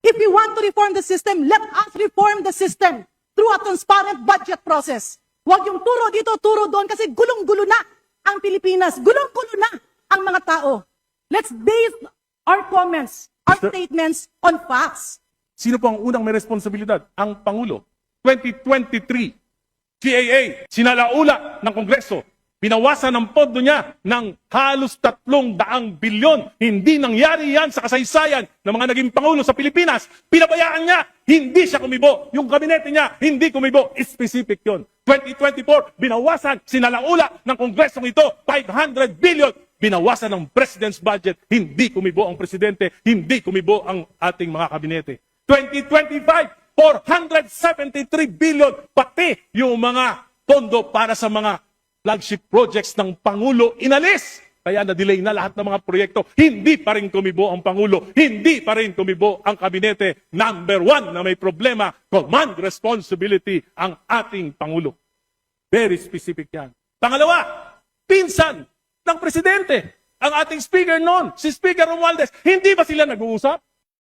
If we want to reform the system, let us reform the system through a transparent budget process. Huwag yung turo dito, turo doon, kasi gulong-gulo na ang Pilipinas. Gulong-gulo na ang mga tao. Let's base our comments, our statements on facts. Sino po ang unang may responsibilidad? Ang Pangulo. 2023, GAA, sinalaula ng Kongreso. Binawasan ng pondo niya ng halos 300 bilyon. Hindi nangyari yan sa kasaysayan ng mga naging Pangulo sa Pilipinas. Pinabayaan niya, hindi siya kumibo. Yung kabinete niya, hindi kumibo. Specific yun. 2024, binawasan, sinalaula ng Kongresong ito, 500 billion. Binawasan ng President's budget, hindi kumibo ang Presidente, hindi kumibo ang ating mga kabinete. 2025, 473 billion, pati yung mga pondo para sa mga flagship projects ng Pangulo, inalis. Kaya na-delay na lahat ng mga proyekto. Hindi pa rin kumibo ang Pangulo. Hindi pa rin kumibo ang kabinete. Number one na may problema, command responsibility ang ating Pangulo. Very specific yan. Pangalawa, pinsan ng Presidente. Ang ating speaker noon, si Speaker Romualdez, hindi ba sila nag-uusap?